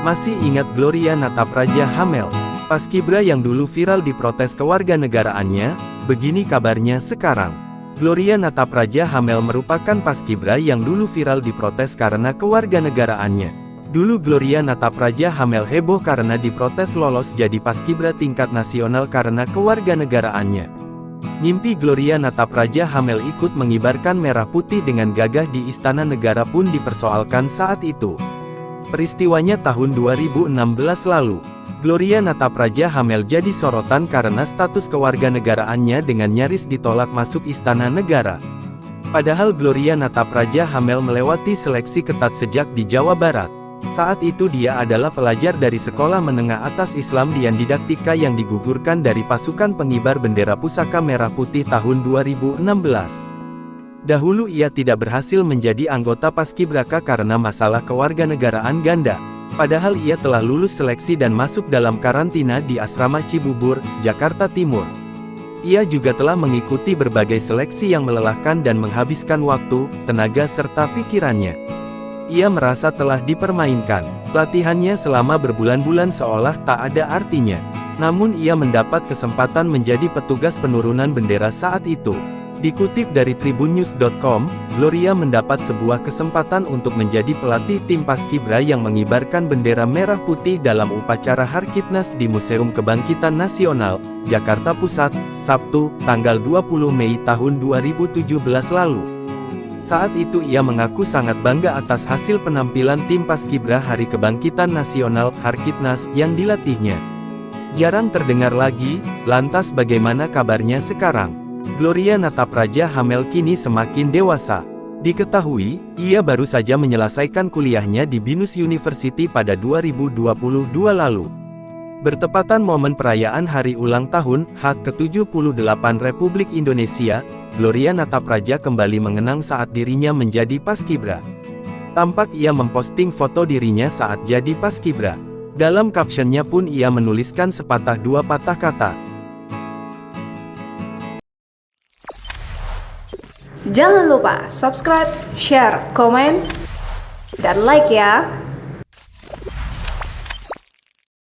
Masih ingat Gloria Natapraja Hamel, paskibra yang dulu viral diprotes kewarganegaraannya? Begini kabarnya sekarang. Gloria Natapraja Hamel merupakan paskibra yang dulu viral diprotes karena kewarganegaraannya. Dulu Gloria Natapraja Hamel heboh karena diprotes lolos jadi paskibra tingkat nasional karena kewarganegaraannya. Mimpi Gloria Natapraja Hamel ikut mengibarkan merah putih dengan gagah di Istana Negara pun dipersoalkan saat itu. Peristiwanya tahun 2016 lalu. Gloria Natapraja Hamel jadi sorotan karena status kewarganegaraannya dengan nyaris ditolak masuk Istana Negara. Padahal Gloria Natapraja Hamel melewati seleksi ketat sejak di Jawa Barat. Saat itu dia adalah pelajar dari Sekolah Menengah Atas Islam Dian Didaktika yang digugurkan dari pasukan pengibar bendera pusaka merah putih tahun 2016. Dahulu ia tidak berhasil menjadi anggota Paskibraka karena masalah kewarganegaraan ganda. Padahal ia telah lulus seleksi dan masuk dalam karantina di Asrama Cibubur, Jakarta Timur. Ia juga telah mengikuti berbagai seleksi yang melelahkan dan menghabiskan waktu, tenaga serta pikirannya. Ia merasa telah dipermainkan. Latihannya selama berbulan-bulan seolah tak ada artinya. Namun ia mendapat kesempatan menjadi petugas penurunan bendera saat itu. Dikutip dari tribunnews.com, Gloria mendapat sebuah kesempatan untuk menjadi pelatih tim paskibra yang mengibarkan bendera merah putih dalam upacara Harkitnas di Museum Kebangkitan Nasional, Jakarta Pusat, Sabtu, tanggal 20 Mei tahun 2017 lalu. Saat itu ia mengaku sangat bangga atas hasil penampilan tim paskibra Hari Kebangkitan Nasional, Harkitnas, yang dilatihnya. Jarang terdengar lagi, lantas bagaimana kabarnya sekarang? Gloria Natapraja Hamel kini semakin dewasa. Diketahui, ia baru saja menyelesaikan kuliahnya di Binus University pada 2022 lalu. Bertepatan momen perayaan hari ulang tahun HUT ke-78 Republik Indonesia, Gloria Natapraja kembali mengenang saat dirinya menjadi paskibra. Tampak ia memposting foto dirinya saat jadi paskibra. Dalam captionnya pun ia menuliskan sepatah dua patah kata. Jangan lupa subscribe, share, komen, dan like ya!